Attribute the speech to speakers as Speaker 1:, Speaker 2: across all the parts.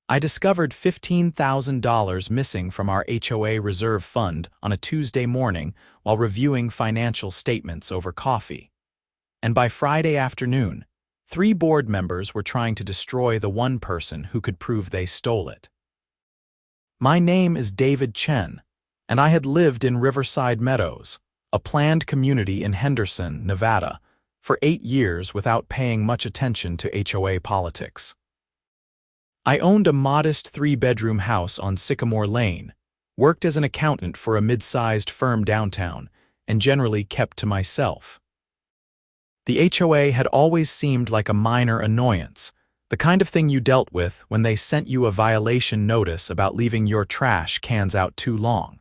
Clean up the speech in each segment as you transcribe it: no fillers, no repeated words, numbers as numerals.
Speaker 1: I discovered $15,000 missing from our HOA reserve fund on a Tuesday morning while reviewing financial statements over coffee. And by Friday afternoon, 3 board members were trying to destroy the one person who could prove they stole it. My name is David Chen, and I had lived in Riverside Meadows, a planned community in Henderson, Nevada, for 8 years without paying much attention to HOA politics. I owned a modest 3-bedroom house on Sycamore Lane, worked as an accountant for a mid-sized firm downtown, and generally kept to myself. The HOA had always seemed like a minor annoyance, the kind of thing you dealt with when they sent you a violation notice about leaving your trash cans out too long.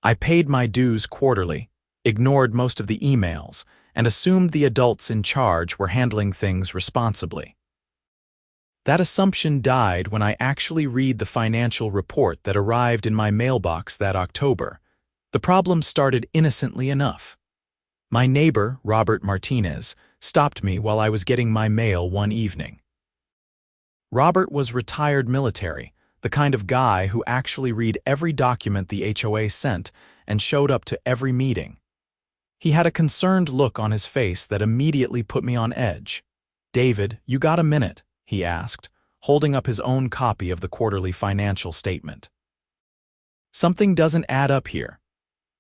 Speaker 1: I paid my dues quarterly, ignored most of the emails, and assumed the adults in charge were handling things responsibly. That assumption died when I actually read the financial report that arrived in my mailbox that October. The problem started innocently enough. My neighbor, Robert Martinez, stopped me while I was getting my mail one evening. Robert was retired military, the kind of guy who actually read every document the HOA sent and showed up to every meeting. He had a concerned look on his face that immediately put me on edge. "David, you got a minute?" he asked, holding up his own copy of the quarterly financial statement. "Something doesn't add up here."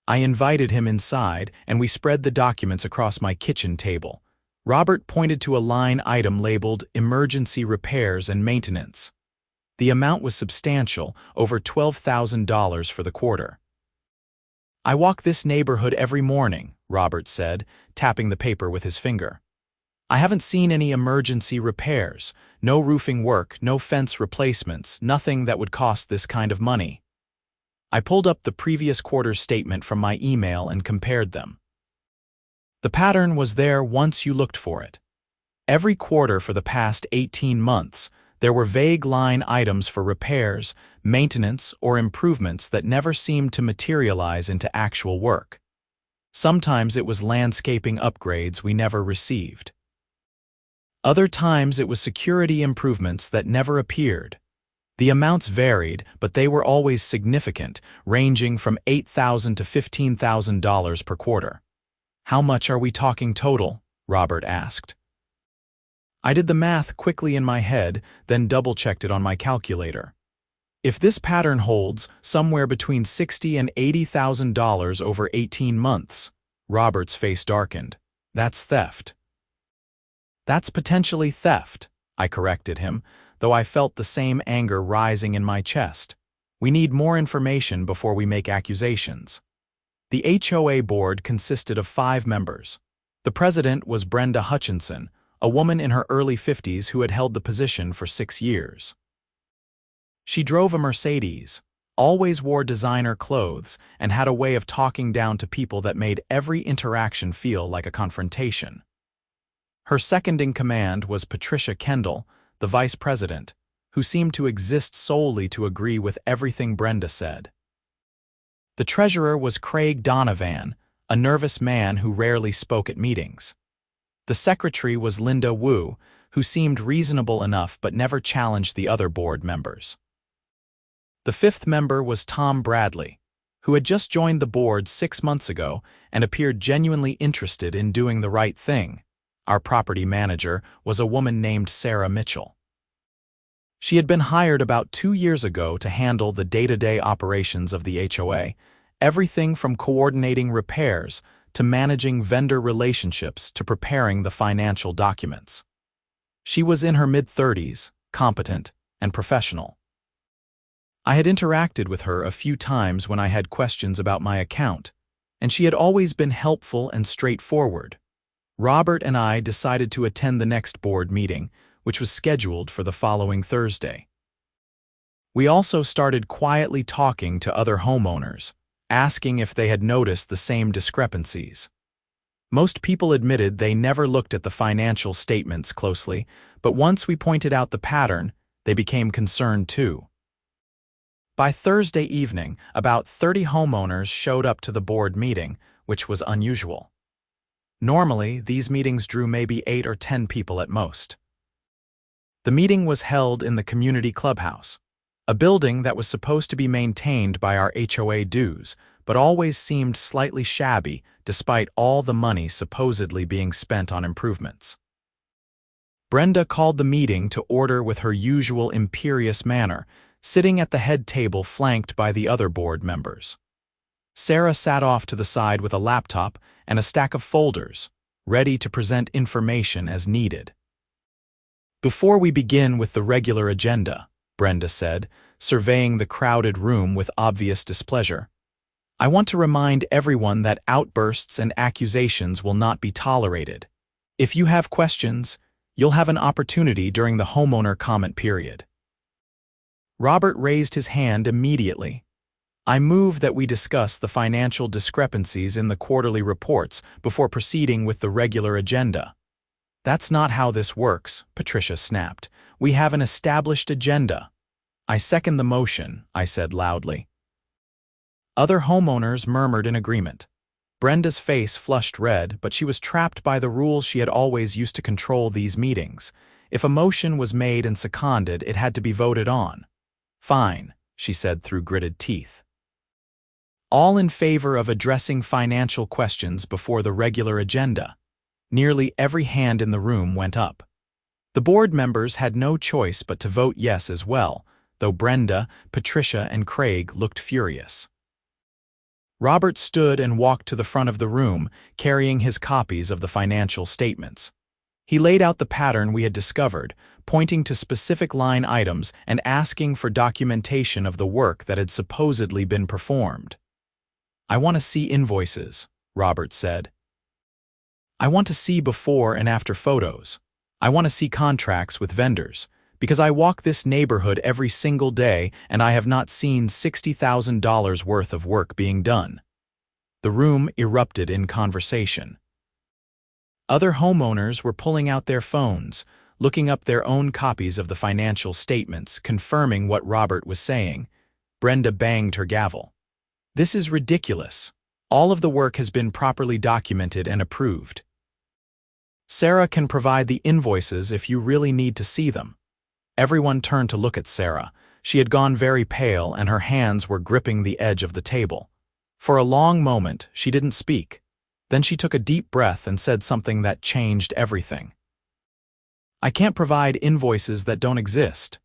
Speaker 1: I invited him inside, and we spread the documents across my kitchen table. Robert pointed to a line item labeled Emergency Repairs and Maintenance. The amount was substantial, over $12,000 for the quarter. "I walk this neighborhood every morning," Robert said, tapping the paper with his finger. "I haven't seen any emergency repairs, no roofing work, no fence replacements, nothing that would cost this kind of money." I pulled up the previous quarter's statement from my email and compared them. The pattern was there once you looked for it. Every quarter for the past 18 months, there were vague line items for repairs, maintenance, or improvements that never seemed to materialize into actual work. Sometimes it was landscaping upgrades we never received. Other times it was security improvements that never appeared. The amounts varied, but they were always significant, ranging from $8,000 to $15,000 per quarter. "How much are we talking total?" Robert asked. I did the math quickly in my head, then double-checked it on my calculator. If this pattern holds, somewhere between $60,000 and $80,000 over 18 months. Robert's face darkened. "That's theft." "That's potentially theft," I corrected him, though I felt the same anger rising in my chest. "We need more information before we make accusations." The HOA board consisted of 5 members. The president was Brenda Hutchinson, a woman in her early 50s who had held the position for 6 years. She drove a Mercedes, always wore designer clothes, and had a way of talking down to people that made every interaction feel like a confrontation. Her second-in-command was Patricia Kendall, the vice president, who seemed to exist solely to agree with everything Brenda said. The treasurer was Craig Donovan, a nervous man who rarely spoke at meetings. The secretary was Linda Wu, who seemed reasonable enough but never challenged the other board members. The 5th member was Tom Bradley, who had just joined the board 6 months ago and appeared genuinely interested in doing the right thing. Our property manager was a woman named Sarah Mitchell. She had been hired about 2 years ago to handle the day-to-day operations of the HOA, everything from coordinating repairs to managing vendor relationships to preparing the financial documents. She was in her mid-30s, competent, and professional. I had interacted with her a few times when I had questions about my account, and she had always been helpful and straightforward. Robert and I decided to attend the next board meeting, which was scheduled for the following Thursday. We also started quietly talking to other homeowners, asking if they had noticed the same discrepancies. Most people admitted they never looked at the financial statements closely, but once we pointed out the pattern, they became concerned too. By Thursday evening, about 30 homeowners showed up to the board meeting, which was unusual. Normally, these meetings drew maybe 8 or 10 people at most. The meeting was held in the community clubhouse, a building that was supposed to be maintained by our HOA dues, but always seemed slightly shabby despite all the money supposedly being spent on improvements. Brenda called the meeting to order with her usual imperious manner, sitting at the head table flanked by the other board members. Sarah sat off to the side with a laptop and a stack of folders, ready to present information as needed. "Before we begin with the regular agenda," Brenda said, surveying the crowded room with obvious displeasure, "I want to remind everyone that outbursts and accusations will not be tolerated. If you have questions, you'll have an opportunity during the homeowner comment period." Robert raised his hand immediately. "I move that we discuss the financial discrepancies in the quarterly reports before proceeding with the regular agenda." "That's not how this works," Patricia snapped. "We have an established agenda." "I second the motion," I said loudly. Other homeowners murmured in agreement. Brenda's face flushed red, but she was trapped by the rules she had always used to control these meetings. If a motion was made and seconded, it had to be voted on. "Fine," she said through gritted teeth. "All in favor of addressing financial questions before the regular agenda?" Nearly every hand in the room went up. The board members had no choice but to vote yes as well, though Brenda, Patricia, and Craig looked furious. Robert stood and walked to the front of the room, carrying his copies of the financial statements. He laid out the pattern we had discovered, pointing to specific line items and asking for documentation of the work that had supposedly been performed. "I want to see invoices," Robert said. "I want to see before and after photos. I want to see contracts with vendors, because I walk this neighborhood every single day and I have not seen $60,000 worth of work being done." The room erupted in conversation. Other homeowners were pulling out their phones, looking up their own copies of the financial statements, confirming what Robert was saying. Brenda banged her gavel. "This is ridiculous. All of the work has been properly documented and approved. Sarah can provide the invoices if you really need to see them." Everyone turned to look at Sarah. She had gone very pale and her hands were gripping the edge of the table. For a long moment, she didn't speak. Then she took a deep breath and said something that changed everything. "I can't provide invoices that don't exist."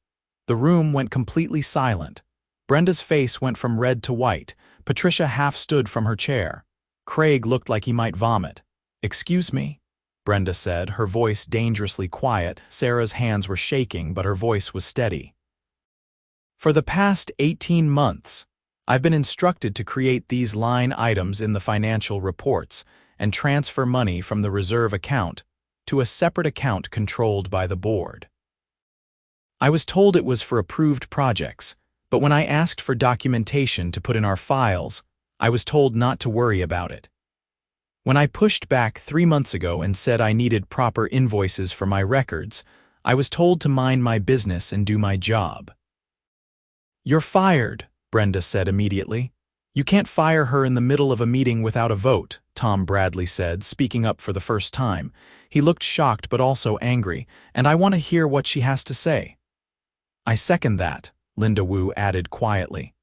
Speaker 1: The room went completely silent. Brenda's face went from red to white. Patricia half stood from her chair. Craig looked like he might vomit. "Excuse me?" Brenda said, her voice dangerously quiet. Sarah's hands were shaking, but her voice was steady. "For the past 18 months, I've been instructed to create these line items in the financial reports and transfer money from the reserve account to a separate account controlled by the board. I was told it was for approved projects, but when I asked for documentation to put in our files, I was told not to worry about it. When I pushed back 3 months ago and said I needed proper invoices for my records, I was told to mind my business and do my job." "You're fired," Brenda said immediately. "You can't fire her in the middle of a meeting without a vote," Tom Bradley said, speaking up for the first time. He looked shocked but also angry, "and I want to hear what she has to say." "I second that," Linda Wu added quietly.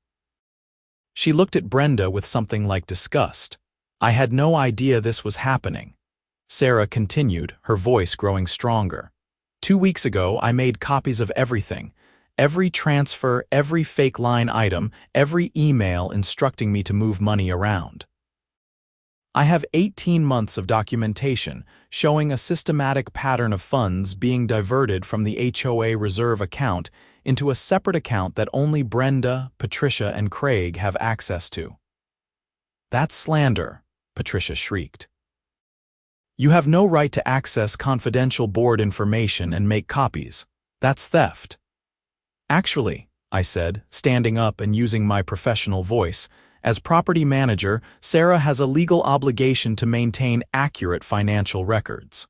Speaker 1: She looked at Brenda with something like disgust. "I had no idea this was happening." Sarah continued, her voice growing stronger. 2 weeks ago, I made copies of everything. Every transfer, every fake line item, every email instructing me to move money around. I have 18 months of documentation showing a systematic pattern of funds being diverted from the HOA reserve account into a separate account that only Brenda, Patricia, and Craig have access to." "That's slander," Patricia shrieked. "You have no right to access confidential board information and make copies. That's theft." "Actually," I said, standing up and using my professional voice, "as property manager, Sarah has a legal obligation to maintain accurate financial records.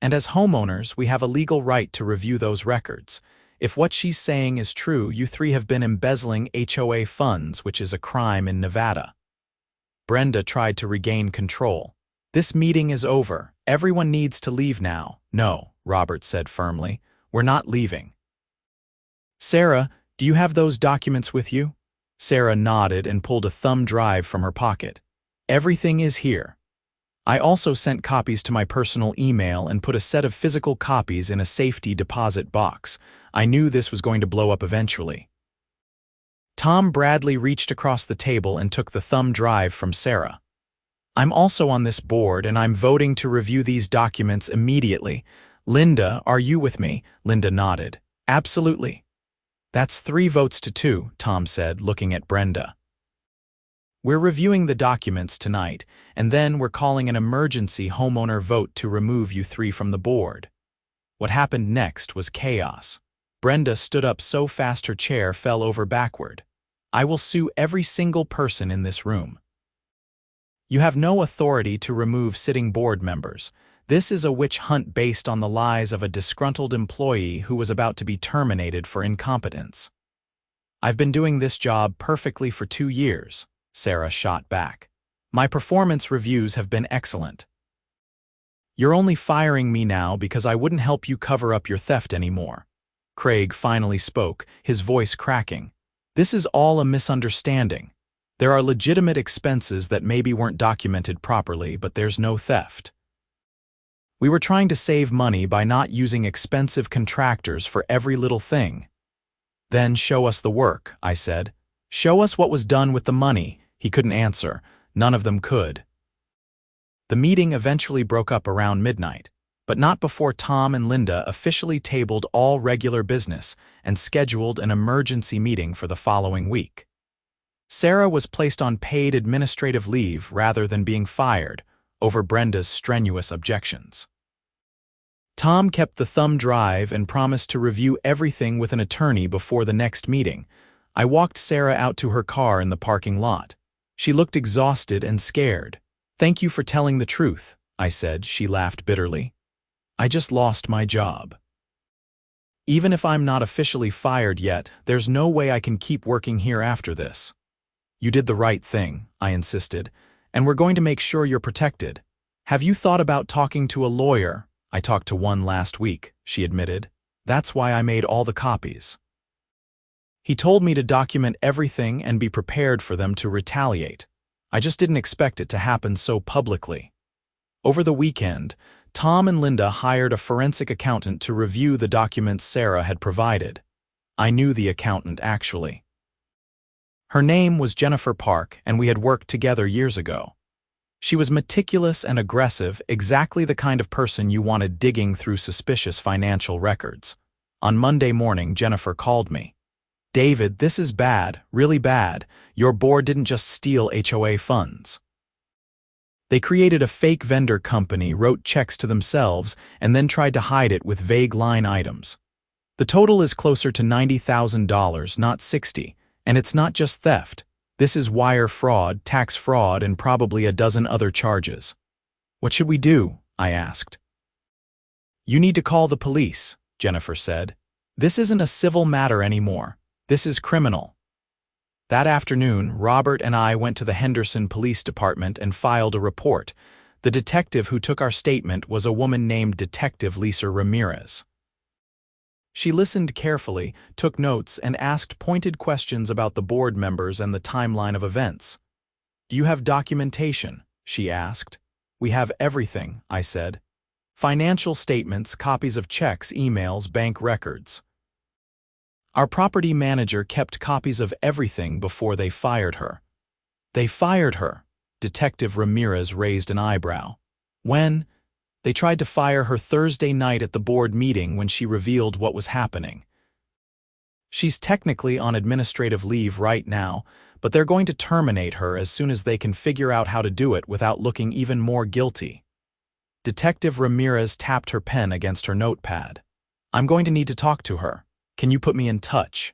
Speaker 1: And as homeowners, we have a legal right to review those records. If what she's saying is true, you 3 have been embezzling HOA funds, which is a crime in Nevada." Brenda tried to regain control. "This meeting is over. Everyone needs to leave now." "No," Robert said firmly. We're not leaving. Sarah, do you have those documents with you? Sarah nodded and pulled a thumb drive from her pocket. Everything is here. I also sent copies to my personal email and put a set of physical copies in a safety deposit box. I knew this was going to blow up eventually. Tom Bradley reached across the table and took the thumb drive from Sarah. I'm also on this board and I'm voting to review these documents immediately. Linda, are you with me? Linda nodded. Absolutely. That's 3 votes to 2, Tom said, looking at Brenda. We're reviewing the documents tonight, and then we're calling an emergency homeowner vote to remove you 3 from the board. What happened next was chaos. Brenda stood up so fast her chair fell over backward. I will sue every single person in this room. You have no authority to remove sitting board members. This is a witch hunt based on the lies of a disgruntled employee who was about to be terminated for incompetence. I've been doing this job perfectly for 2 years, Sarah shot back. My performance reviews have been excellent. You're only firing me now because I wouldn't help you cover up your theft anymore. Craig finally spoke, his voice cracking. This is all a misunderstanding. There are legitimate expenses that maybe weren't documented properly, but there's no theft. We were trying to save money by not using expensive contractors for every little thing. Then show us the work, I said. Show us what was done with the money. He couldn't answer. None of them could. The meeting eventually broke up around midnight, but not before Tom and Linda officially tabled all regular business and scheduled an emergency meeting for the following week. Sarah was placed on paid administrative leave rather than being fired over Brenda's strenuous objections. Tom kept the thumb drive and promised to review everything with an attorney before the next meeting. I walked Sarah out to her car in the parking lot. She looked exhausted and scared. Thank you for telling the truth, I said. She laughed bitterly. I just lost my job. Even if I'm not officially fired yet, there's no way I can keep working here after this. You did the right thing, I insisted, and we're going to make sure you're protected. Have you thought about talking to a lawyer? I talked to one last week, she admitted. That's why I made all the copies. He told me to document everything and be prepared for them to retaliate. I just didn't expect it to happen so publicly. Over the weekend, Tom and Linda hired a forensic accountant to review the documents Sarah had provided. I knew the accountant, actually. Her name was Jennifer Park, and we had worked together years ago. She was meticulous and aggressive, exactly the kind of person you wanted digging through suspicious financial records. On Monday morning, Jennifer called me. David, this is bad, really bad. Your board didn't just steal HOA funds. They created a fake vendor company, wrote checks to themselves, and then tried to hide it with vague line items. The total is closer to $90,000, not $60,000, and it's not just theft. This is wire fraud, tax fraud, and probably a dozen other charges. What should we do? I asked. You need to call the police, Jennifer said. This isn't a civil matter anymore. This is criminal. That afternoon, Robert and I went to the Henderson Police Department and filed a report. The detective who took our statement was a woman named Detective Lisa Ramirez. She listened carefully, took notes, and asked pointed questions about the board members and the timeline of events. Do you have documentation? She asked. We have everything, I said. Financial statements, copies of checks, emails, bank records. Our property manager kept copies of everything before they fired her. They fired her. Detective Ramirez raised an eyebrow. When? They tried to fire her Thursday night at the board meeting when she revealed what was happening. She's technically on administrative leave right now, but they're going to terminate her as soon as they can figure out how to do it without looking even more guilty. Detective Ramirez tapped her pen against her notepad. I'm going to need to talk to her. Can you put me in touch?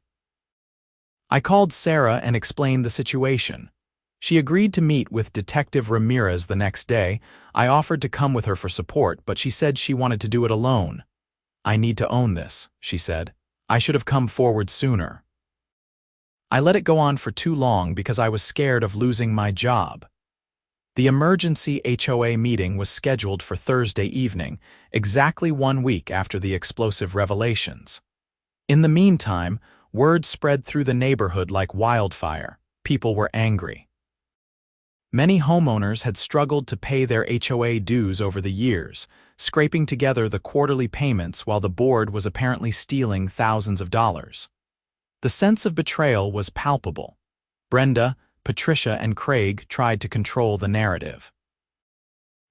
Speaker 1: I called Sarah and explained the situation. She agreed to meet with Detective Ramirez the next day. I offered to come with her for support, but she said she wanted to do it alone. I need to own this, she said. I should have come forward sooner. I let it go on for too long because I was scared of losing my job. The emergency HOA meeting was scheduled for Thursday evening, exactly 1 week after the explosive revelations. In the meantime, word spread through the neighborhood like wildfire. People were angry. Many homeowners had struggled to pay their HOA dues over the years, scraping together the quarterly payments while the board was apparently stealing thousands of dollars. The sense of betrayal was palpable. Brenda, Patricia, and Craig tried to control the narrative.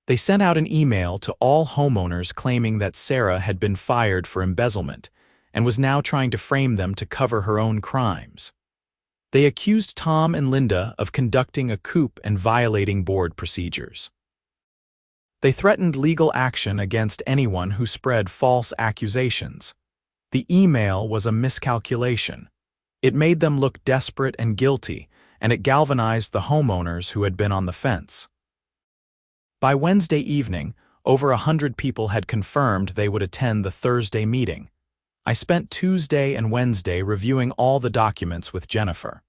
Speaker 1: They sent out an email to all homeowners claiming that Sarah had been fired for embezzlement and was now trying to frame them to cover her own crimes. They accused Tom and Linda of conducting a coup and violating board procedures. They threatened legal action against anyone who spread false accusations. The email was a miscalculation. It made them look desperate and guilty, and it galvanized the homeowners who had been on the fence. By Wednesday evening, over 100 people had confirmed they would attend the Thursday meeting. I spent Tuesday and Wednesday reviewing all the documents with Jennifer.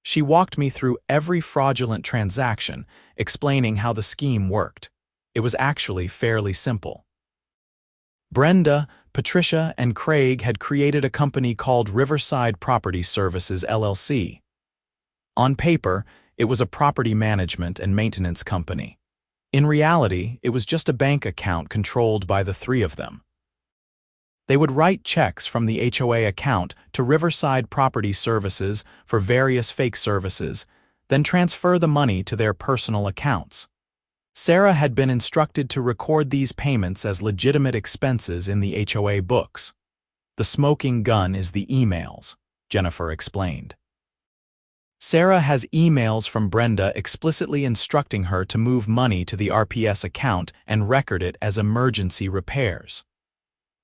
Speaker 1: She walked me through every fraudulent transaction, explaining how the scheme worked. It was actually fairly simple. Brenda, Patricia, and Craig had created a company called Riverside Property Services, LLC. On paper, it was a property management and maintenance company. In reality, it was just a bank account controlled by the three of them. They would write checks from the HOA account to Riverside Property Services for various fake services, then transfer the money to their personal accounts. Sarah had been instructed to record these payments as legitimate expenses in the HOA books. The smoking gun is the emails, Jennifer explained. Sarah has emails from Brenda explicitly instructing her to move money to the RPS account and record it as emergency repairs.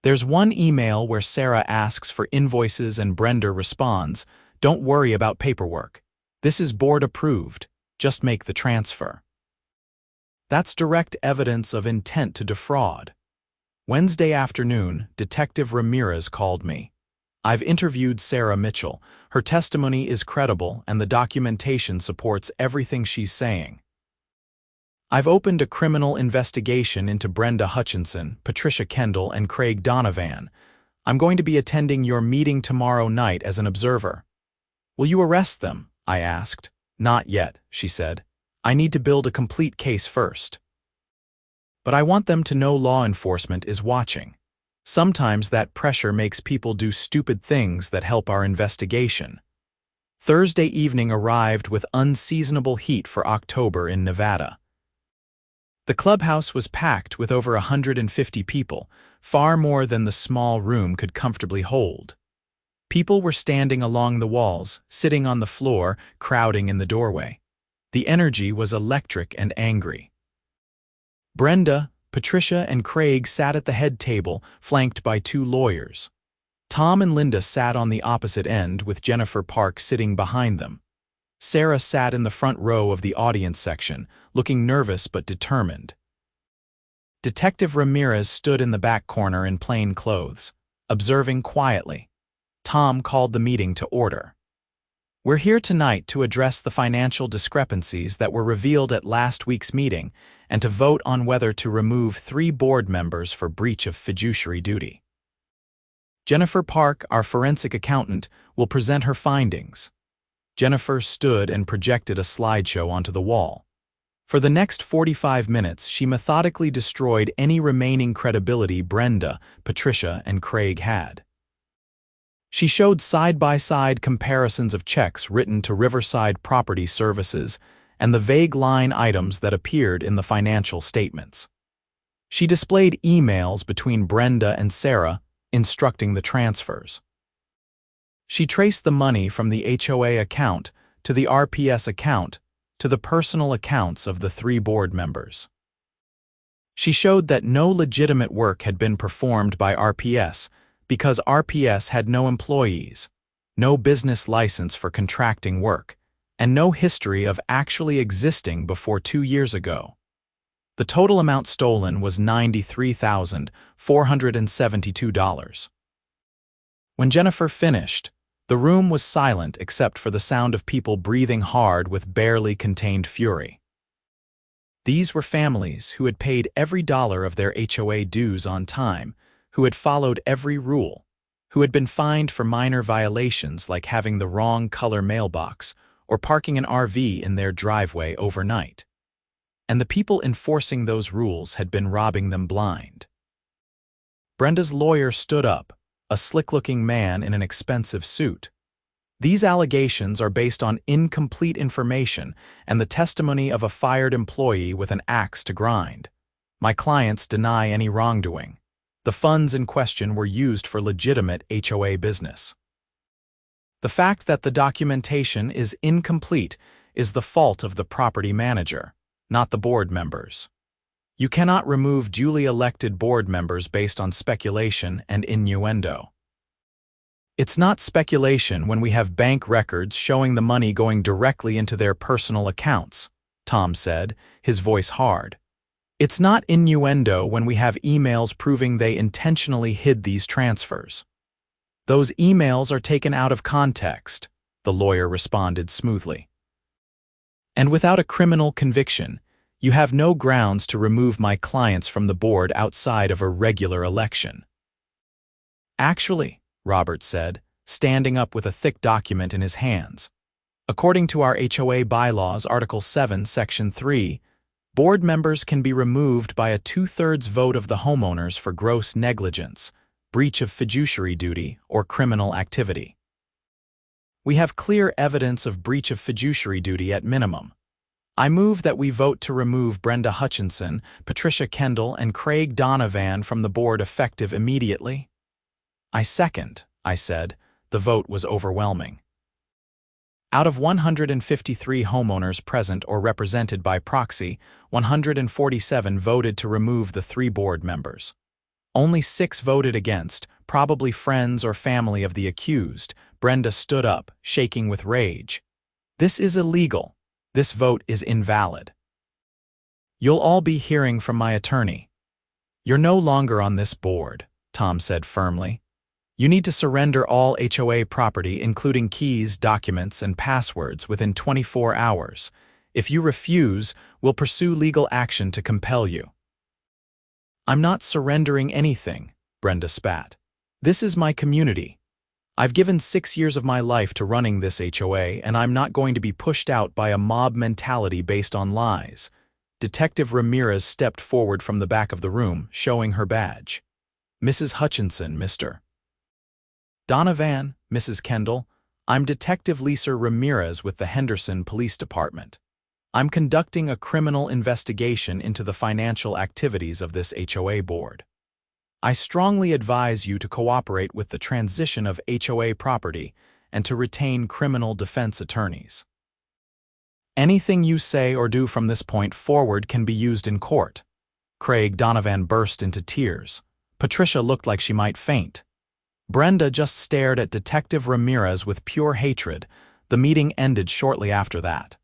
Speaker 1: There's one email where Sarah asks for invoices and Brenda responds, "Don't worry about paperwork. This is board approved. Just make the transfer." That's direct evidence of intent to defraud. Wednesday afternoon, Detective Ramirez called me. "I've interviewed Sarah Mitchell. Her testimony is credible and the documentation supports everything she's saying. I've opened a criminal investigation into Brenda Hutchinson, Patricia Kendall, and Craig Donovan. I'm going to be attending your meeting tomorrow night as an observer." "Will you arrest them?" I asked. "Not yet," she said. "I need to build a complete case first. But I want them to know law enforcement is watching. Sometimes that pressure makes people do stupid things that help our investigation." Thursday evening arrived with unseasonable heat for October in Nevada. The clubhouse was packed with over 150 people, far more than the small room could comfortably hold. People were standing along the walls, sitting on the floor, crowding in the doorway. The energy was electric and angry. Brenda, Patricia, and Craig sat at the head table, flanked by two lawyers. Tom and Linda sat on the opposite end, with Jennifer Park sitting behind them. Sarah sat in the front row of the audience section, looking nervous but determined. Detective Ramirez stood in the back corner in plain clothes, observing quietly. Tom called the meeting to order. "We're here tonight to address the financial discrepancies that were revealed at last week's meeting and to vote on whether to remove 3 board members for breach of fiduciary duty. Jennifer Park, our forensic accountant, will present her findings." Jennifer stood and projected a slideshow onto the wall. For the next 45 minutes, she methodically destroyed any remaining credibility Brenda, Patricia, and Craig had. She showed side-by-side comparisons of checks written to Riverside Property Services and the vague line items that appeared in the financial statements. She displayed emails between Brenda and Sarah instructing the transfers. She traced the money from the HOA account to the RPS account to the personal accounts of the 3 board members. She showed that no legitimate work had been performed by RPS because RPS had no employees, no business license for contracting work, and no history of actually existing before 2 years ago. The total amount stolen was $93,472. When Jennifer finished, the room was silent except for the sound of people breathing hard with barely contained fury. These were families who had paid every dollar of their HOA dues on time, who had followed every rule, who had been fined for minor violations like having the wrong color mailbox or parking an RV in their driveway overnight. And the people enforcing those rules had been robbing them blind. Brenda's lawyer stood up, a slick-looking man in an expensive suit. These allegations are based on incomplete information and the testimony of a fired employee with an axe to grind. My clients deny any wrongdoing. The funds in question were used for legitimate HOA business. The fact that the documentation is incomplete is the fault of the property manager, not the board members. You cannot remove duly elected board members based on speculation and innuendo. It's not speculation when we have bank records showing the money going directly into their personal accounts, Tom said, his voice hard. It's not innuendo when we have emails proving they intentionally hid these transfers. Those emails are taken out of context, the lawyer responded smoothly. And without a criminal conviction, you have no grounds to remove my clients from the board outside of a regular election. Actually, Robert said, standing up with a thick document in his hands. According to our HOA bylaws, Article 7, Section 3, board members can be removed by a 2/3 vote of the homeowners for gross negligence, breach of fiduciary duty, or criminal activity. We have clear evidence of breach of fiduciary duty at minimum. I move that we vote to remove Brenda Hutchinson, Patricia Kendall, and Craig Donovan from the board effective immediately. I second, I said. The vote was overwhelming. Out of 153 homeowners present or represented by proxy, 147 voted to remove the 3 board members. Only 6 voted against, probably friends or family of the accused. Brenda stood up, shaking with rage. This is illegal. This vote is invalid. You'll all be hearing from my attorney. You're no longer on this board, Tom said firmly. You need to surrender all HOA property, including keys, documents, and passwords, within 24 hours. If you refuse, we'll pursue legal action to compel you. I'm not surrendering anything, Brenda spat. This is my community. I've given 6 years of my life to running this HOA, and I'm not going to be pushed out by a mob mentality based on lies. Detective Ramirez stepped forward from the back of the room, showing her badge. Mrs. Hutchinson, Mr. Donovan, Mrs. Kendall, I'm Detective Lisa Ramirez with the Henderson Police Department. I'm conducting a criminal investigation into the financial activities of this HOA board. I strongly advise you to cooperate with the transition of HOA property and to retain criminal defense attorneys. Anything you say or do from this point forward can be used in court. Craig Donovan burst into tears. Patricia looked like she might faint. Brenda just stared at Detective Ramirez with pure hatred. The meeting ended shortly after that.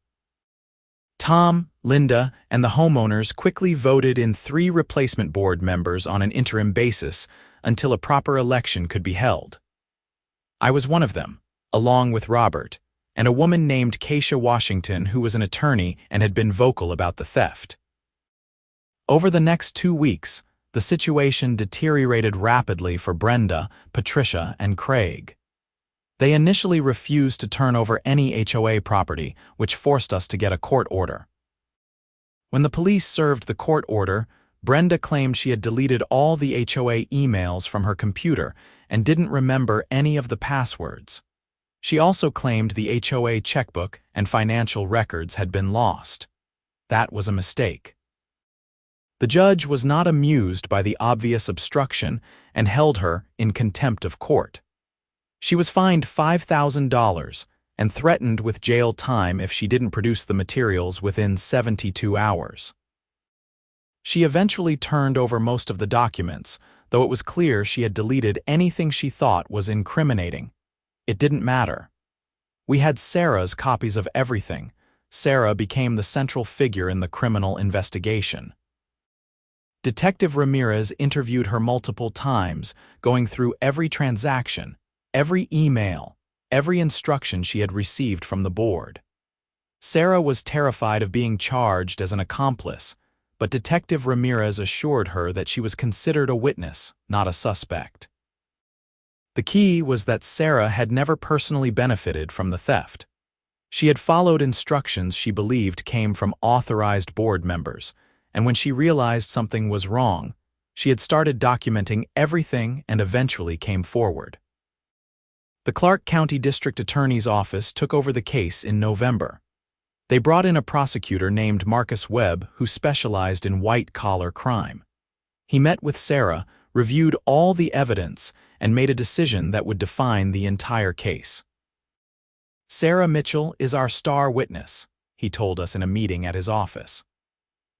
Speaker 1: Tom, Linda, and the homeowners quickly voted in 3 replacement board members on an interim basis until a proper election could be held. I was one of them, along with Robert, and a woman named Keisha Washington who was an attorney and had been vocal about the theft. Over the next 2 weeks, the situation deteriorated rapidly for Brenda, Patricia, and Craig. They initially refused to turn over any HOA property, which forced us to get a court order. When the police served the court order, Brenda claimed she had deleted all the HOA emails from her computer and didn't remember any of the passwords. She also claimed the HOA checkbook and financial records had been lost. That was a mistake. The judge was not amused by the obvious obstruction and held her in contempt of court. She was fined $5,000 and threatened with jail time if she didn't produce the materials within 72 hours. She eventually turned over most of the documents, though it was clear she had deleted anything she thought was incriminating. It didn't matter. We had Sarah's copies of everything. Sarah became the central figure in the criminal investigation. Detective Ramirez interviewed her multiple times, going through every transaction, every email, every instruction she had received from the board. Sarah was terrified of being charged as an accomplice, but Detective Ramirez assured her that she was considered a witness, not a suspect. The key was that Sarah had never personally benefited from the theft. She had followed instructions she believed came from authorized board members, and when she realized something was wrong, she had started documenting everything and eventually came forward. The Clark County District Attorney's Office took over the case in November. They brought in a prosecutor named Marcus Webb who specialized in white-collar crime. He met with Sarah, reviewed all the evidence, and made a decision that would define the entire case. "Sarah Mitchell is our star witness," he told us in a meeting at his office.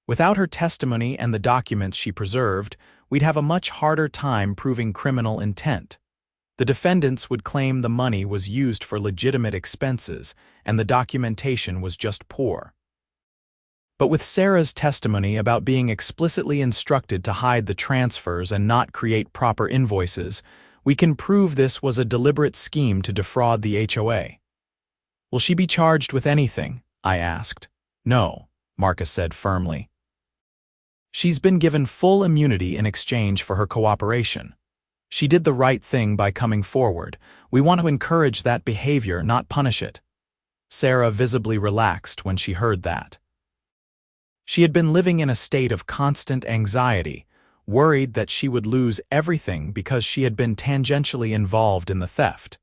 Speaker 1: "Without her testimony and the documents she preserved, we'd have a much harder time proving criminal intent. The defendants would claim the money was used for legitimate expenses and the documentation was just poor. But with Sarah's testimony about being explicitly instructed to hide the transfers and not create proper invoices, we can prove this was a deliberate scheme to defraud the HOA." "Will she be charged with anything?" I asked. "No," Marcus said firmly. "She's been given full immunity in exchange for her cooperation. She did the right thing by coming forward. We want to encourage that behavior, not punish it." Sarah visibly relaxed when she heard that. She had been living in a state of constant anxiety, worried that she would lose everything because she had been tangentially involved in the theft.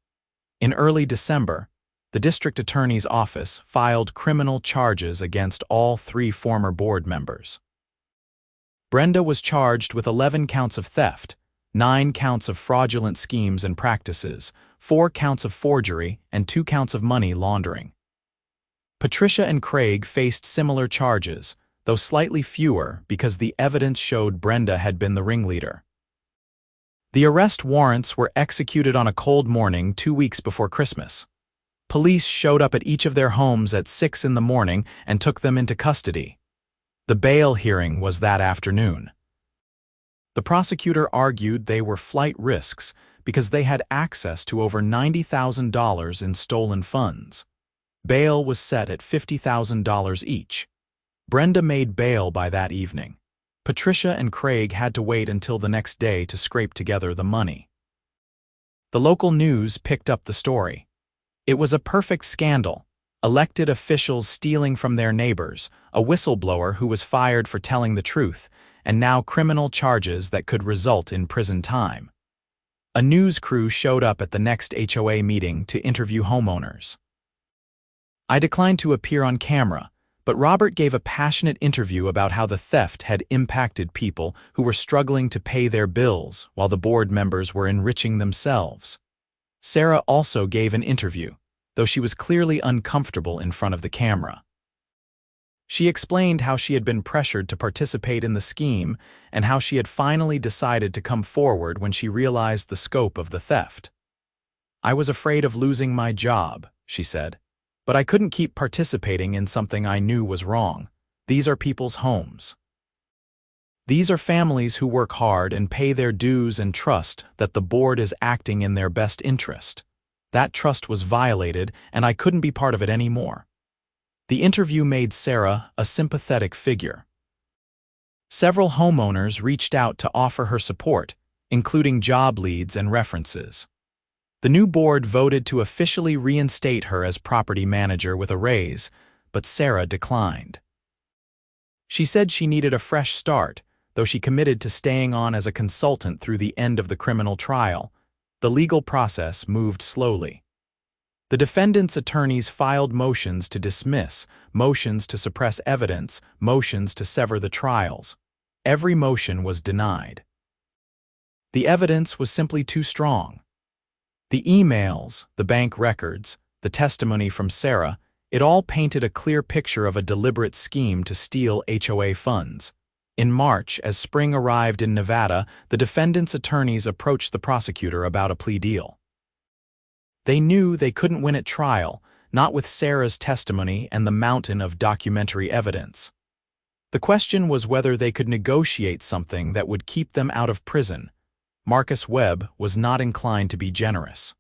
Speaker 1: In early December, the district attorney's office filed criminal charges against all 3 former board members. Brenda was charged with 11 counts of theft, 9 counts of fraudulent schemes and practices, 4 counts of forgery, and 2 counts of money laundering. Patricia and Craig faced similar charges, though slightly fewer because the evidence showed Brenda had been the ringleader. The arrest warrants were executed on a cold morning 2 weeks before Christmas. Police showed up at each of their homes at 6 in the morning and took them into custody. The bail hearing was that afternoon. The prosecutor argued they were flight risks because they had access to over $90,000 in stolen funds. Bail was set at $50,000 each. Brenda made bail by that evening. Patricia and Craig had to wait until the next day to scrape together the money. The local news picked up the story. It was a perfect scandal. Elected officials stealing from their neighbors, a whistleblower who was fired for telling the truth, and now criminal charges that could result in prison time. A news crew showed up at the next HOA meeting to interview homeowners. I declined to appear on camera, but Robert gave a passionate interview about how the theft had impacted people who were struggling to pay their bills while the board members were enriching themselves. Sarah also gave an interview, though she was clearly uncomfortable in front of the camera. She explained how she had been pressured to participate in the scheme and how she had finally decided to come forward when she realized the scope of the theft. "I was afraid of losing my job," she said, "but I couldn't keep participating in something I knew was wrong. These are people's homes. These are families who work hard and pay their dues and trust that the board is acting in their best interest. That trust was violated, and I couldn't be part of it anymore." The interview made Sarah a sympathetic figure. Several homeowners reached out to offer her support, including job leads and references. The new board voted to officially reinstate her as property manager with a raise, but Sarah declined. She said she needed a fresh start, though she committed to staying on as a consultant through the end of the criminal trial. The legal process moved slowly. The defendants' attorneys filed motions to dismiss, motions to suppress evidence, motions to sever the trials. Every motion was denied. The evidence was simply too strong. The emails, the bank records, the testimony from Sarah, it all painted a clear picture of a deliberate scheme to steal HOA funds. In March, as spring arrived in Nevada, the defendants' attorneys approached the prosecutor about a plea deal. They knew they couldn't win at trial, not with Sarah's testimony and the mountain of documentary evidence. The question was whether they could negotiate something that would keep them out of prison. Marcus Webb was not inclined to be generous.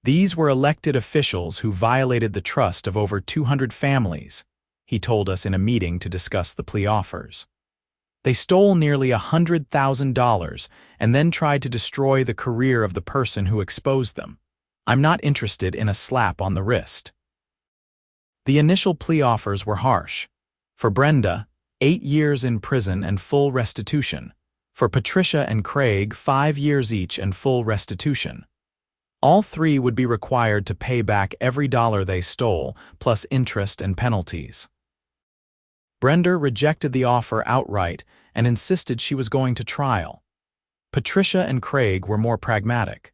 Speaker 1: These were elected officials who violated the trust of over 200 families, he told us in a meeting to discuss the plea offers. They stole nearly $100,000 and then tried to destroy the career of the person who exposed them. I'm not interested in a slap on the wrist. The initial plea offers were harsh. For Brenda, 8 years in prison and full restitution. For Patricia and Craig, 5 years each and full restitution. All three would be required to pay back every dollar they stole, plus interest and penalties. Brenda rejected the offer outright and insisted she was going to trial. Patricia and Craig were more pragmatic.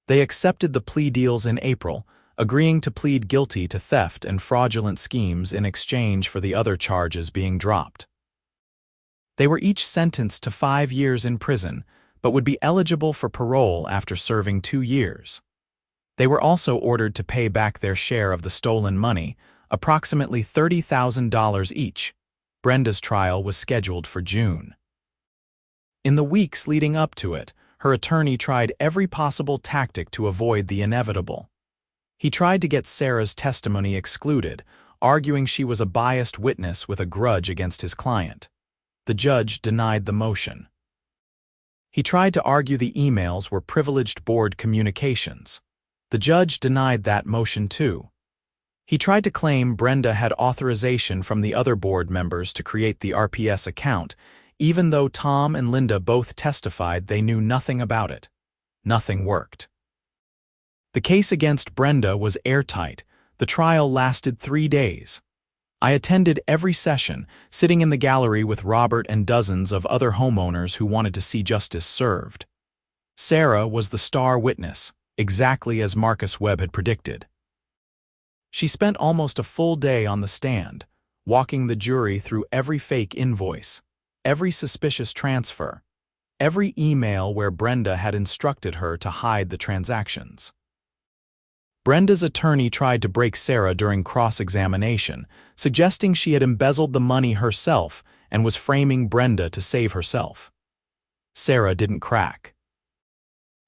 Speaker 1: They accepted the plea deals in April, agreeing to plead guilty to theft and fraudulent schemes in exchange for the other charges being dropped. They were each sentenced to 5 years in prison, but would be eligible for parole after serving 2 years. They were also ordered to pay back their share of the stolen money, approximately $30,000 each. Brenda's trial was scheduled for June. In the weeks leading up to it, her attorney tried every possible tactic to avoid the inevitable. He tried to get Sarah's testimony excluded, arguing she was a biased witness with a grudge against his client. The judge denied the motion. He tried to argue the emails were privileged board communications. The judge denied that motion too. He tried to claim Brenda had authorization from the other board members to create the RPS account, even though Tom and Linda both testified they knew nothing about it. Nothing worked. The case against Brenda was airtight. The trial lasted 3 days. I attended every session, sitting in the gallery with Robert and dozens of other homeowners who wanted to see justice served. Sarah was the star witness, exactly as Marcus Webb had predicted. She spent almost a full day on the stand, walking the jury through every fake invoice, every suspicious transfer, every email where Brenda had instructed her to hide the transactions. Brenda's attorney tried to break Sarah during cross-examination, suggesting she had embezzled the money herself and was framing Brenda to save herself. Sarah didn't crack.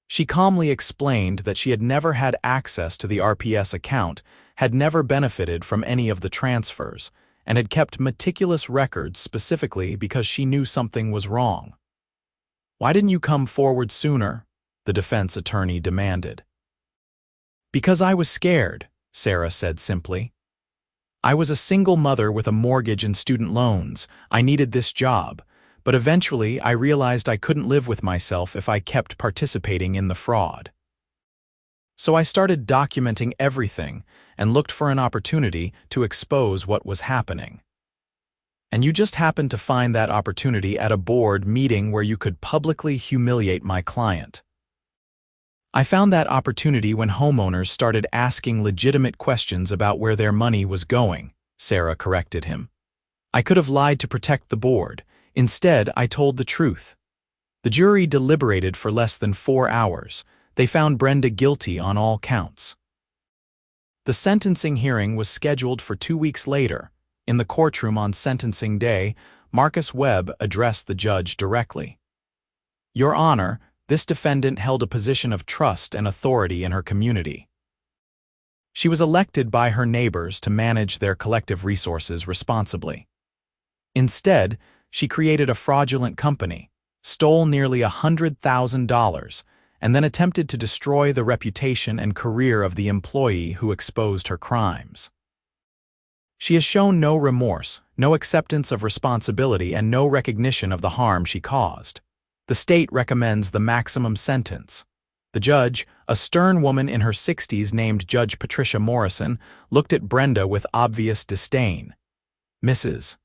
Speaker 1: She calmly explained that she had never had access to the RPS account, had never benefited from any of the transfers, and had kept meticulous records specifically because she knew something was wrong. "Why didn't you come forward sooner?" the defense attorney demanded. "Because I was scared," Sarah said simply. "I was a single mother with a mortgage and student loans. I needed this job, but eventually I realized I couldn't live with myself if I kept participating in the fraud. So I started documenting everything and looked for an opportunity to expose what was happening. And you just happened to find that opportunity at a board meeting where you could publicly humiliate my client. I found that opportunity when homeowners started asking legitimate questions about where their money was going," Sarah corrected him. "I could have lied to protect the board. Instead, I told the truth." The jury deliberated for less than 4 hours. They found Brenda guilty on all counts. The sentencing hearing was scheduled for 2 weeks later. In the courtroom on sentencing day, Marcus Webb addressed the judge directly. "Your Honor, this defendant held a position of trust and authority in her community. She was elected by her neighbors to manage their collective resources responsibly. Instead, she created a fraudulent company, stole nearly $100,000, and then attempted to destroy the reputation and career of the employee who exposed her crimes. She has shown no remorse, no acceptance of responsibility, and no recognition of the harm she caused. The state recommends the maximum sentence." The judge, a stern woman in her 60s named Judge Patricia Morrison, looked at Brenda with obvious disdain. "Mrs.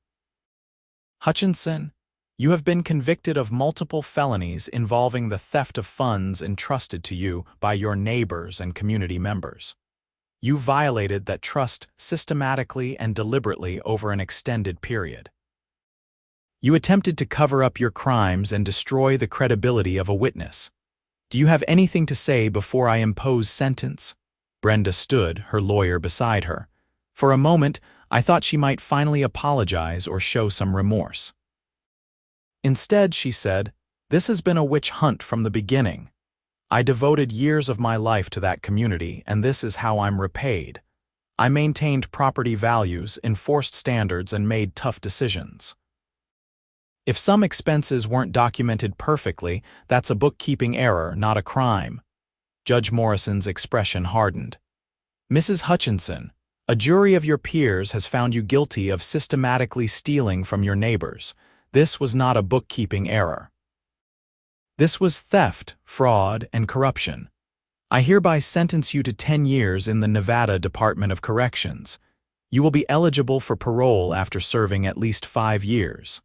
Speaker 1: Hutchinson, you have been convicted of multiple felonies involving the theft of funds entrusted to you by your neighbors and community members. You violated that trust systematically and deliberately over an extended period. You attempted to cover up your crimes and destroy the credibility of a witness. Do you have anything to say before I impose sentence?" Brenda stood, her lawyer beside her. For a moment, I thought she might finally apologize or show some remorse. Instead, she said, "This has been a witch hunt from the beginning. I devoted years of my life to that community, and this is how I'm repaid. I maintained property values, enforced standards, and made tough decisions. If some expenses weren't documented perfectly, that's a bookkeeping error, not a crime. Judge Morrison's expression hardened. Mrs. Hutchinson, a jury of your peers has found you guilty of systematically stealing from your neighbors. This was not a bookkeeping error. This was theft, fraud, and corruption. I hereby sentence you to 10 years in the Nevada Department of Corrections. You will be eligible for parole after serving at least 5 years.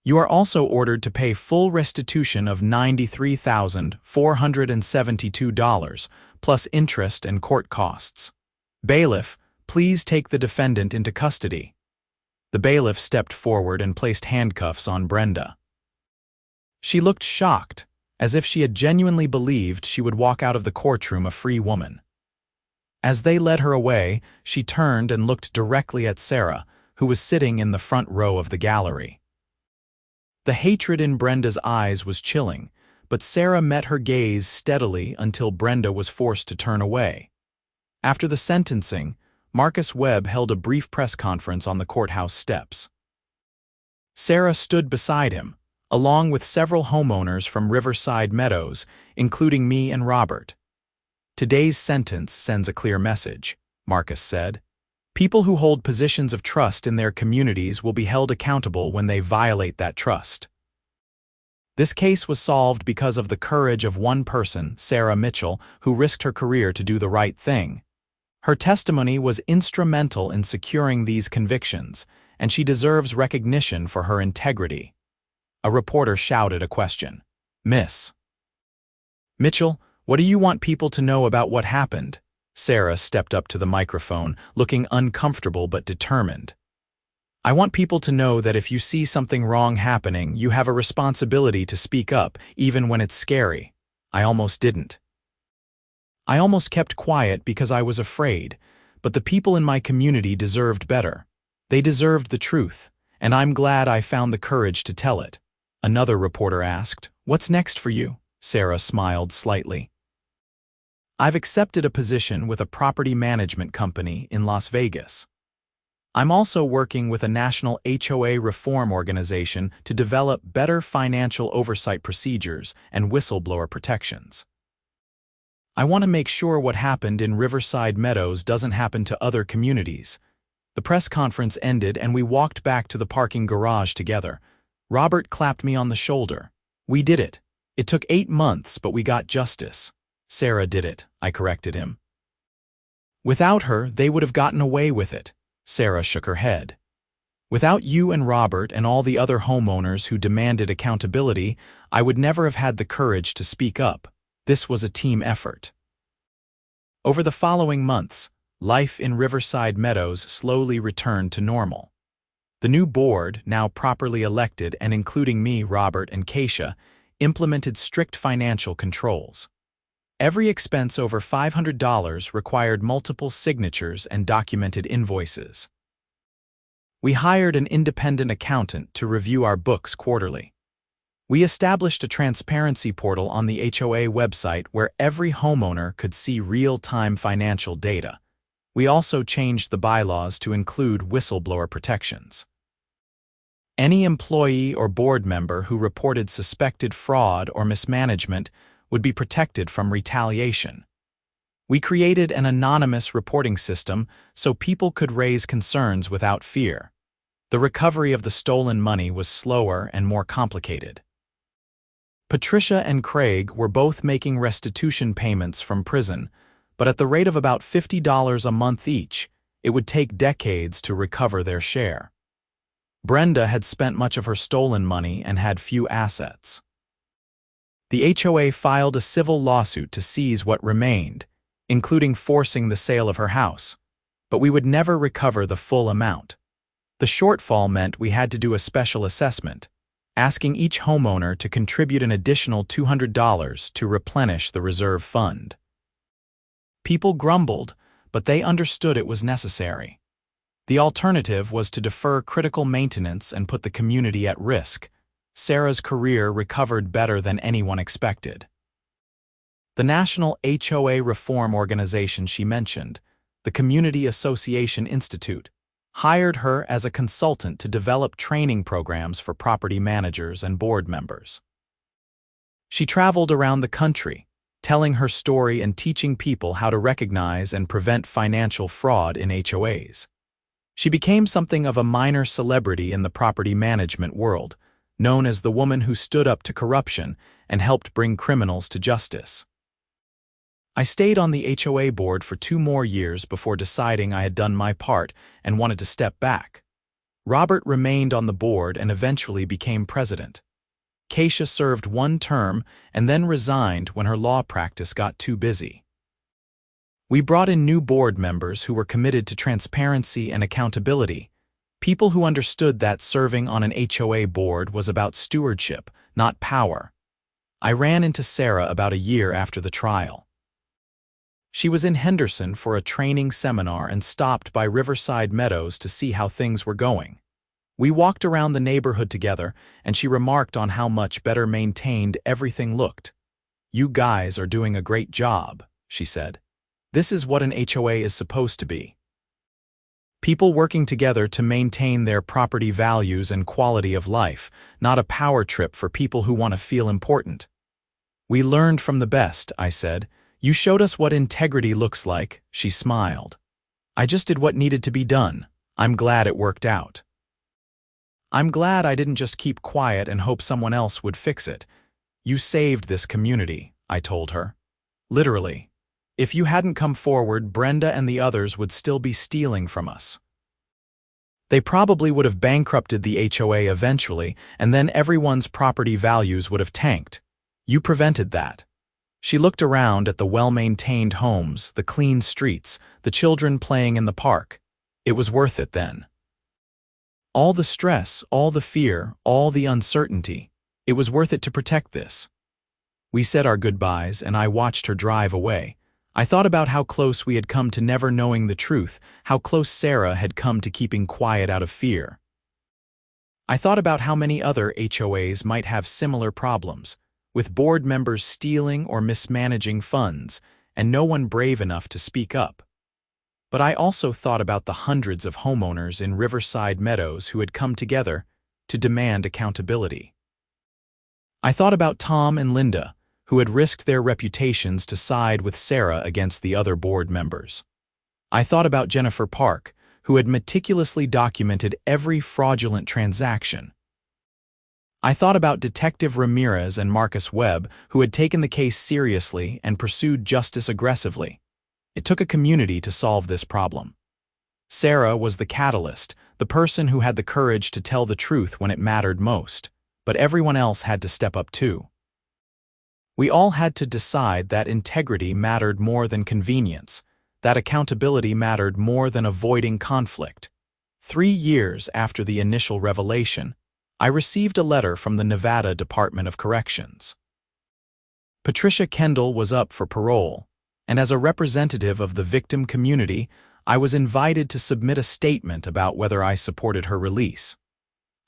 Speaker 1: You are also ordered to pay full restitution of $93,472, plus interest and court costs. Bailiff, please take the defendant into custody. The bailiff stepped forward and placed handcuffs on Brenda. She looked shocked, as if she had genuinely believed she would walk out of the courtroom a free woman. As they led her away, she turned and looked directly at Sarah, who was sitting in the front row of the gallery. The hatred in Brenda's eyes was chilling, but Sarah met her gaze steadily until Brenda was forced to turn away. After the sentencing, Marcus Webb held a brief press conference on the courthouse steps. Sarah stood beside him, along with several homeowners from Riverside Meadows, including me and Robert. Today's sentence sends a clear message, Marcus said. People who hold positions of trust in their communities will be held accountable when they violate that trust. This case was solved because of the courage of one person, Sarah Mitchell, who risked her career to do the right thing. Her testimony was instrumental in securing these convictions, and she deserves recognition for her integrity. A reporter shouted a question. Miss Mitchell, what do you want people to know about what happened? Sarah stepped up to the microphone, looking uncomfortable but determined. I want people to know that if you see something wrong happening, you have a responsibility to speak up, even when it's scary. I almost didn't. I almost kept quiet because I was afraid, but the people in my community deserved better. They deserved the truth, and I'm glad I found the courage to tell it. Another reporter asked, "What's next for you?" Sarah smiled slightly. I've accepted a position with a property management company in Las Vegas. I'm also working with a national HOA reform organization to develop better financial oversight procedures and whistleblower protections. I want to make sure what happened in Riverside Meadows doesn't happen to other communities. The press conference ended and we walked back to the parking garage together. Robert clapped me on the shoulder. We did it. It took 8 months, but we got justice. Sarah did it, I corrected him. Without her, they would have gotten away with it. Sarah shook her head. Without you and Robert and all the other homeowners who demanded accountability, I would never have had the courage to speak up. This was a team effort. Over the following months, life in Riverside Meadows slowly returned to normal. The new board, now properly elected and including me, Robert, and Keisha, implemented strict financial controls. Every expense over $500 required multiple signatures and documented invoices. We hired an independent accountant to review our books quarterly. We established a transparency portal on the HOA website where every homeowner could see real-time financial data. We also changed the bylaws to include whistleblower protections. Any employee or board member who reported suspected fraud or mismanagement would be protected from retaliation. We created an anonymous reporting system so people could raise concerns without fear. The recovery of the stolen money was slower and more complicated. Patricia and Craig were both making restitution payments from prison, but at the rate of about $50 a month each, it would take decades to recover their share. Brenda had spent much of her stolen money and had few assets. The HOA filed a civil lawsuit to seize what remained, including forcing the sale of her house, but we would never recover the full amount. The shortfall meant we had to do a special assessment, asking each homeowner to contribute an additional $200 to replenish the reserve fund. People grumbled, but they understood it was necessary. The alternative was to defer critical maintenance and put the community at risk. Sarah's career recovered better than anyone expected. The National HOA Reform Organization she mentioned, the Community Association Institute, hired her as a consultant to develop training programs for property managers and board members. She traveled around the country, telling her story and teaching people how to recognize and prevent financial fraud in HOAs. She became something of a minor celebrity in the property management world, known as the woman who stood up to corruption and helped bring criminals to justice. I stayed on the HOA board for 2 more years before deciding I had done my part and wanted to step back. Robert remained on the board and eventually became president. Keisha served 1 term and then resigned when her law practice got too busy. We brought in new board members who were committed to transparency and accountability, people who understood that serving on an HOA board was about stewardship, not power. I ran into Sarah about a year after the trial. She was in Henderson for a training seminar and stopped by Riverside Meadows to see how things were going. We walked around the neighborhood together, and she remarked on how much better maintained everything looked. "You guys are doing a great job," she said. "This is what an HOA is supposed to be. People working together to maintain their property values and quality of life, not a power trip for people who want to feel important." "We learned from the best," I said. "You showed us what integrity looks like," she smiled. "I just did what needed to be done. I'm glad it worked out." "I'm glad I didn't just keep quiet and hope someone else would fix it. You saved this community," I told her. "Literally. If you hadn't come forward, Brenda and the others would still be stealing from us. They probably would have bankrupted the HOA eventually, and then everyone's property values would have tanked. You prevented that." She looked around at the well-maintained homes, the clean streets, the children playing in the park. It was worth it then. All the stress, all the fear, all the uncertainty, it was worth it to protect this. We said our goodbyes, and I watched her drive away. I thought about how close we had come to never knowing the truth, how close Sarah had come to keeping quiet out of fear. I thought about how many other HOAs might have similar problems, with board members stealing or mismanaging funds, and no one brave enough to speak up. But I also thought about the hundreds of homeowners in Riverside Meadows who had come together to demand accountability. I thought about Tom and Linda, who had risked their reputations to side with Sarah against the other board members. I thought about Jennifer Park, who had meticulously documented every fraudulent transaction. I thought about Detective Ramirez and Marcus Webb, who had taken the case seriously and pursued justice aggressively. It took a community to solve this problem. Sarah was the catalyst, the person who had the courage to tell the truth when it mattered most, but everyone else had to step up too. We all had to decide that integrity mattered more than convenience, that accountability mattered more than avoiding conflict. 3 years after the initial revelation, I received a letter from the Nevada Department of Corrections. Patricia Kendall was up for parole, and as a representative of the victim community, I was invited to submit a statement about whether I supported her release.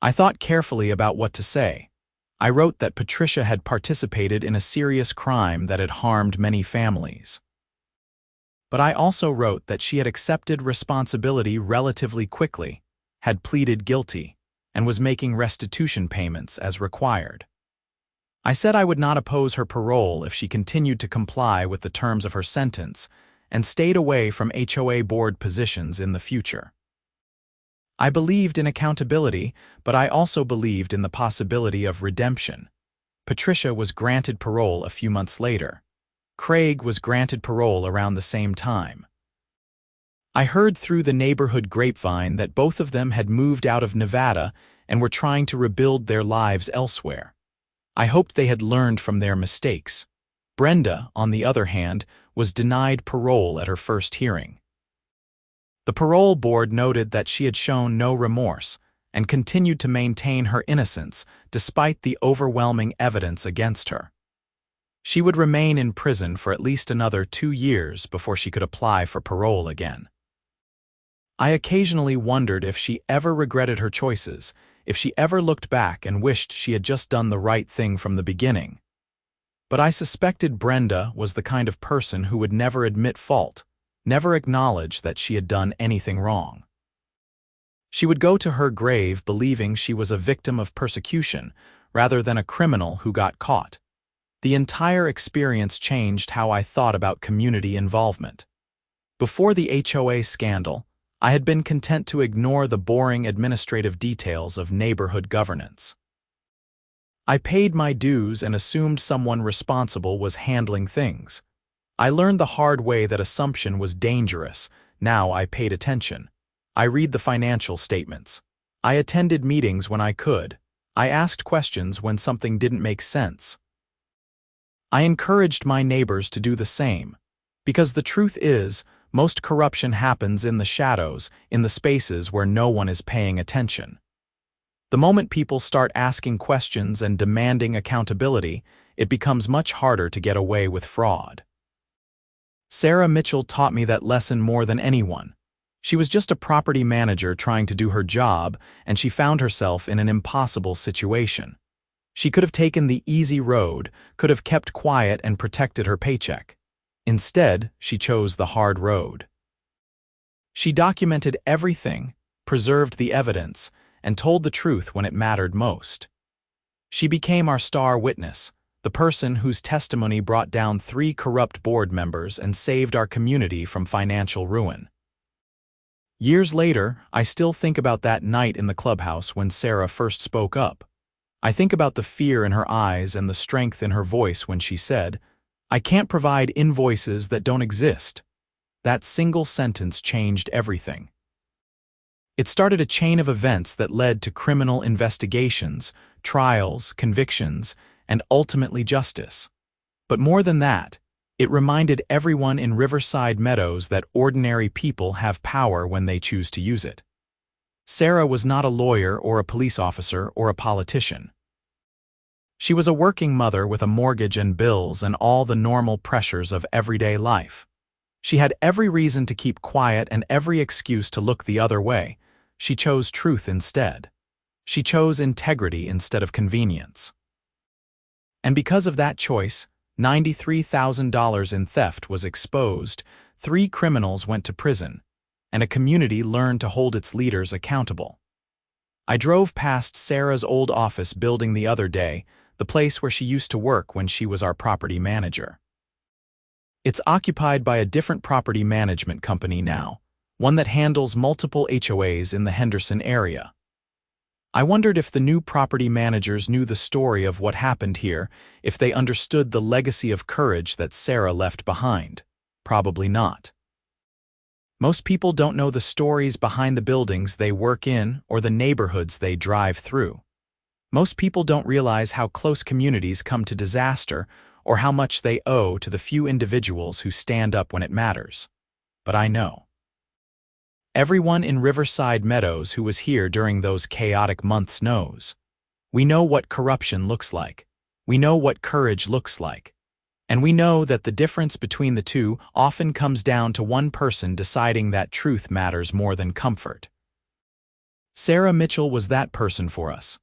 Speaker 1: I thought carefully about what to say. I wrote that Patricia had participated in a serious crime that had harmed many families. But I also wrote that she had accepted responsibility relatively quickly, had pleaded guilty, and was making restitution payments as required. I said I would not oppose her parole if she continued to comply with the terms of her sentence and stayed away from HOA board positions in the future. I believed in accountability, but I also believed in the possibility of redemption. Patricia was granted parole a few months later. Craig was granted parole around the same time. I heard through the neighborhood grapevine that both of them had moved out of Nevada and were trying to rebuild their lives elsewhere. I hoped they had learned from their mistakes. Brenda, on the other hand, was denied parole at her first hearing. The parole board noted that she had shown no remorse and continued to maintain her innocence despite the overwhelming evidence against her. She would remain in prison for at least another 2 years before she could apply for parole again. I occasionally wondered if she ever regretted her choices, if she ever looked back and wished she had just done the right thing from the beginning. But I suspected Brenda was the kind of person who would never admit fault, never acknowledge that she had done anything wrong. She would go to her grave believing she was a victim of persecution rather than a criminal who got caught. The entire experience changed how I thought about community involvement. Before the HOA scandal, I had been content to ignore the boring administrative details of neighborhood governance. I paid my dues and assumed someone responsible was handling things. I learned the hard way that assumption was dangerous. Now I paid attention. I read the financial statements. I attended meetings when I could. I asked questions when something didn't make sense. I encouraged my neighbors to do the same. Because the truth is, most corruption happens in the shadows, in the spaces where no one is paying attention. The moment people start asking questions and demanding accountability, it becomes much harder to get away with fraud. Sarah Mitchell taught me that lesson more than anyone. She was just a property manager trying to do her job, and she found herself in an impossible situation. She could have taken the easy road, could have kept quiet and protected her paycheck. Instead, she chose the hard road. She documented everything, preserved the evidence, and told the truth when it mattered most. She became our star witness, the person whose testimony brought down 3 corrupt board members and saved our community from financial ruin. Years later, I still think about that night in the clubhouse when Sarah first spoke up. I think about the fear in her eyes and the strength in her voice when she said, "I can't provide invoices that don't exist." That single sentence changed everything. It started a chain of events that led to criminal investigations, trials, convictions, and ultimately justice. But more than that, it reminded everyone in Riverside Meadows that ordinary people have power when they choose to use it. Sarah was not a lawyer or a police officer or a politician. She was a working mother with a mortgage and bills and all the normal pressures of everyday life. She had every reason to keep quiet and every excuse to look the other way. She chose truth instead. She chose integrity instead of convenience. And because of that choice, $93,000 in theft was exposed, 3 criminals went to prison, and a community learned to hold its leaders accountable. I drove past Sarah's old office building the other day, the place where she used to work when she was our property manager. It's occupied by a different property management company now, one that handles multiple HOAs in the Henderson area. I wondered if the new property managers knew the story of what happened here, if they understood the legacy of courage that Sarah left behind. Probably not. Most people don't know the stories behind the buildings they work in or the neighborhoods they drive through. Most people don't realize how close communities come to disaster or how much they owe to the few individuals who stand up when it matters. But I know. Everyone in Riverside Meadows who was here during those chaotic months knows. We know what corruption looks like. We know what courage looks like. And we know that the difference between the two often comes down to one person deciding that truth matters more than comfort. Sarah Mitchell was that person for us.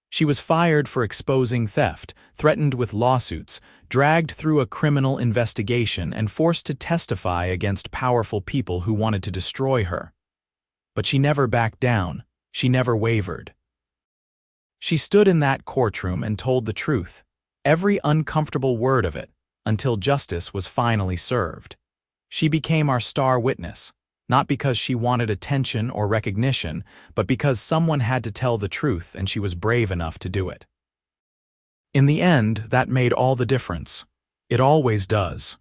Speaker 1: She was fired for exposing theft, threatened with lawsuits, dragged through a criminal investigation, and forced to testify against powerful people who wanted to destroy her. But she never backed down. She never wavered. She stood in that courtroom and told the truth, every uncomfortable word of it, until justice was finally served. She became our star witness, not because she wanted attention or recognition, but because someone had to tell the truth and she was brave enough to do it. In the end, that made all the difference. It always does.